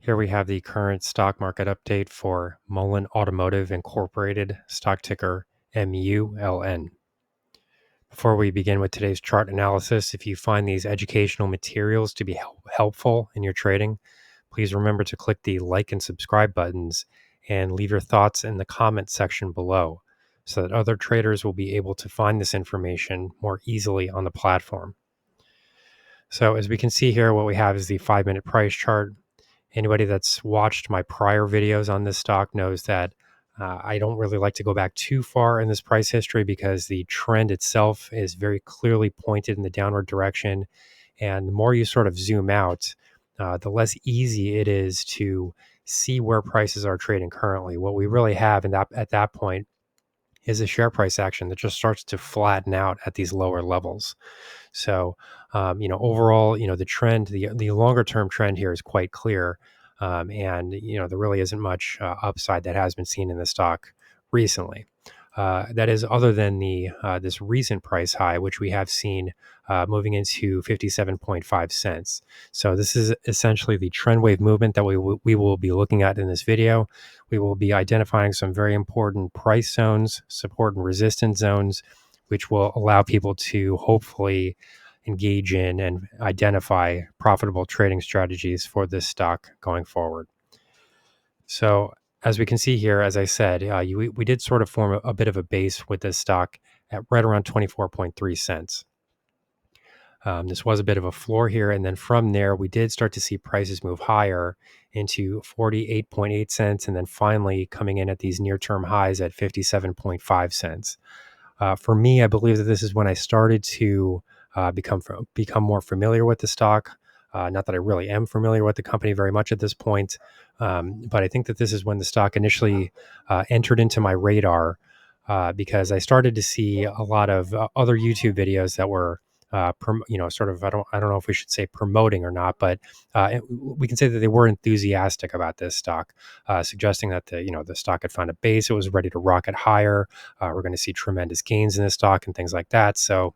Here we have the current stock market update for Mullen Automotive Incorporated, stock ticker MULN. Before we begin with today's chart analysis, if you find these educational materials to be helpful in your trading, please remember to click the like and subscribe buttons and leave your thoughts in the comment section below so that other traders will be able to find this information more easily on the platform. So as we can see here, what we have is the 5-minute price chart. Anybody that's watched my prior videos on this stock knows that I don't really like to go back too far in this price history because the trend itself is very clearly pointed in the downward direction. And the more you sort of zoom out, the less easy it is to see where prices are trading currently. What we really have at that point is a share price action that just starts to flatten out at these lower levels. So, overall, the trend, the longer term trend here is quite clear. And, there really isn't much upside that has been seen in the stock recently. That is other than this recent price high, which we have seen moving into 57.5 cents. So this is essentially the trend wave movement that we will be looking at in this video. We will be identifying some very important price zones, support and resistance zones, which will allow people to hopefully engage in and identify profitable trading strategies for this stock going forward. So as we can see here, as I said, we did sort of form a bit of a base with this stock at right around 24.3 cents. This was a bit of a floor here. And then from there, we did start to see prices move higher into 48.8 cents. And then finally coming in at these near-term highs at 57.5 cents. For me, I believe that this is when I started to become more familiar with the stock. Not that I really am familiar with the company very much at this point, but I think that this is when the stock initially entered into my radar because I started to see a lot of other YouTube videos that were, sort of, I don't know if we should say promoting or not, but we can say that they were enthusiastic about this stock, suggesting that the stock had found a base, it was ready to rocket higher. We're going to see tremendous gains in this stock and things like that. So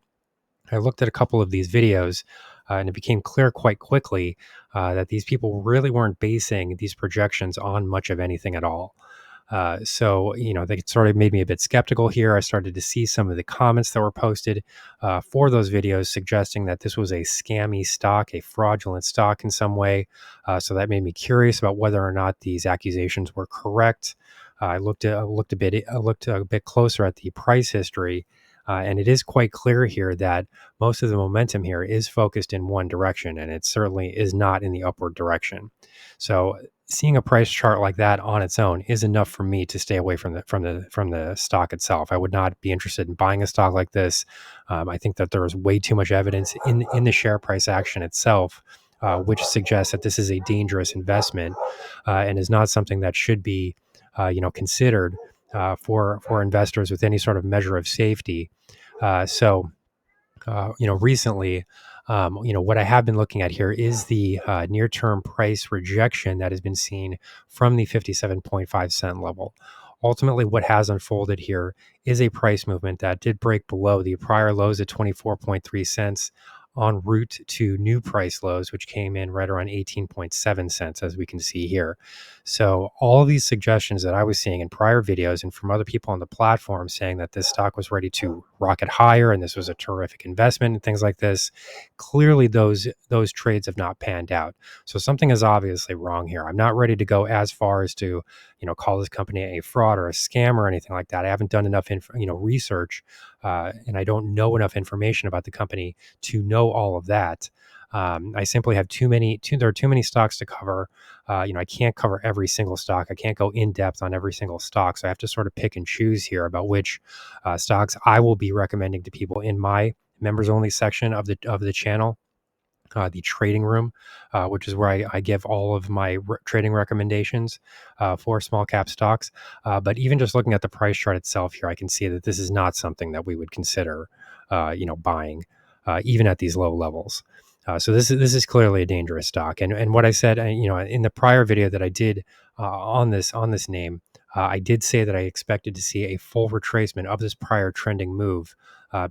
I looked at a couple of these videos and it became clear quite quickly that these people really weren't basing these projections on much of anything at all. So they sort of made me a bit skeptical here. I started to see some of the comments that were posted for those videos suggesting that this was a scammy stock, a fraudulent stock in some way. So that made me curious about whether or not these accusations were correct. I looked a bit closer at the price history. And it is quite clear here that most of the momentum here is focused in one direction, and it certainly is not in the upward direction. So seeing a price chart like that on its own is enough for me to stay away from the stock itself. I would not be interested in buying a stock like this. I think that there is way too much evidence in the share price action itself, which suggests that this is a dangerous investment and is not something that should be, considered for investors with any sort of measure of safety. Recently, what I have been looking at here is the near-term price rejection that has been seen from the 57.5 cent level. Ultimately, what has unfolded here is a price movement that did break below the prior lows at 24.3 cents en route to new price lows, which came in right around 18.7 cents, as we can see here. So all of these suggestions that I was seeing in prior videos and from other people on the platform saying that this stock was ready to rocket higher and this was a terrific investment and things like this, clearly those trades have not panned out. So something is obviously wrong here. I'm not ready to go as far as to, call this company a fraud or a scam or anything like that. I haven't done enough research and I don't know enough information about the company to know all of that. I simply have there are too many stocks to cover. I can't cover every single stock. I can't go in depth on every single stock. So I have to sort of pick and choose here about which stocks I will be recommending to people in my members only section of the channel. The trading room, which is where I give all of my trading recommendations for small cap stocks. But even just looking at the price chart itself here, I can see that this is not something that we would consider, buying, even at these low levels. So this is clearly a dangerous stock. And what I said, in the prior video that I did on this name, I did say that I expected to see a full retracement of this prior trending move,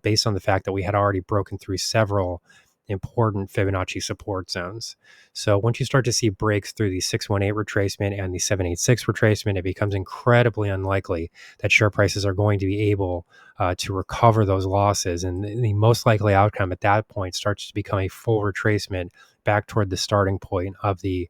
based on the fact that we had already broken through several important Fibonacci support zones. So once you start to see breaks through the 618 retracement and the 786 retracement, it becomes incredibly unlikely that share prices are going to be able to recover those losses. And the most likely outcome at that point starts to become a full retracement back toward the starting point of the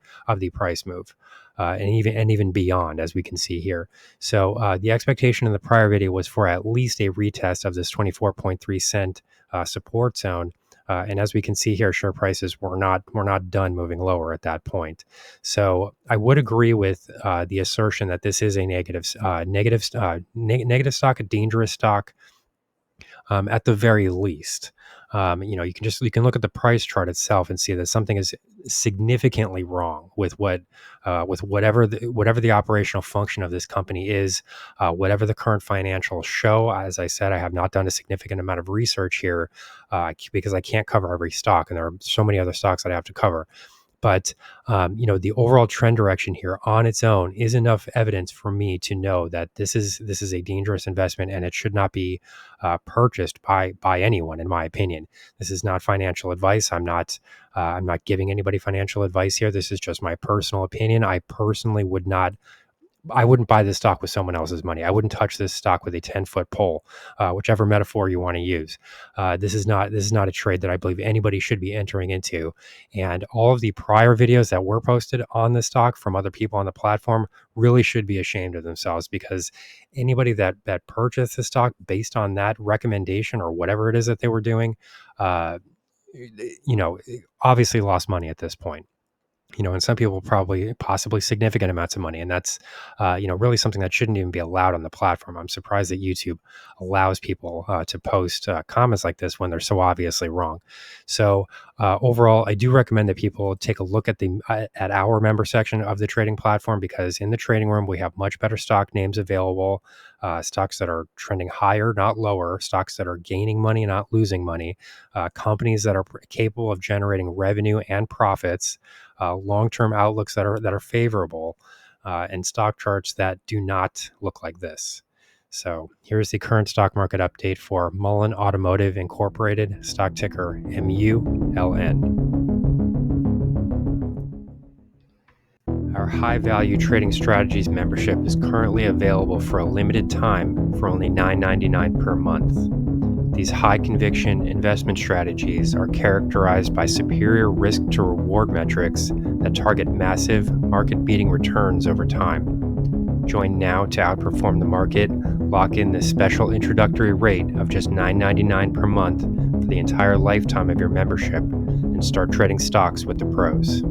price move. And even beyond, as we can see here. So the expectation in the prior video was for at least a retest of this 24.3 cent support zone. And as we can see here, share prices were not done moving lower at that point. So I would agree with the assertion that this is a negative stock, a dangerous stock, at the very least. You can look at the price chart itself and see that something is significantly wrong with whatever the operational function of this company is, whatever the current financials show. As I said, I have not done a significant amount of research here because I can't cover every stock, and there are so many other stocks that I have to cover. But the overall trend direction here on its own is enough evidence for me to know that this is a dangerous investment, and it should not be purchased by anyone, in my opinion. This is not financial advice. I'm not giving anybody financial advice here. This is just my personal opinion. I wouldn't buy this stock with someone else's money. I wouldn't touch this stock with a 10-foot pole, whichever metaphor you want to use. This is not a trade that I believe anybody should be entering into. And all of the prior videos that were posted on this stock from other people on the platform really should be ashamed of themselves, because anybody that purchased the stock based on that recommendation or whatever it is that they were doing, obviously lost money at this point. And some people possibly significant amounts of money. And that's, really something that shouldn't even be allowed on the platform. I'm surprised that YouTube allows people to post comments like this when they're so obviously wrong. So overall, I do recommend that people take a look at at our member section of the trading platform, because in the trading room, we have much better stock names available, stocks that are trending higher, not lower, stocks that are gaining money, not losing money, companies that are capable of generating revenue and profits, long-term outlooks that are favorable, and stock charts that do not look like this. So here's the current stock market update for Mullen Automotive Incorporated, stock ticker MULN. Our high-value trading strategies membership is currently available for a limited time for only $9.99 per month. These high-conviction investment strategies are characterized by superior risk-to-reward metrics that target massive, market-beating returns over time. Join now to outperform the market. Lock in this special introductory rate of just $9.99 per month for the entire lifetime of your membership, and start trading stocks with the pros.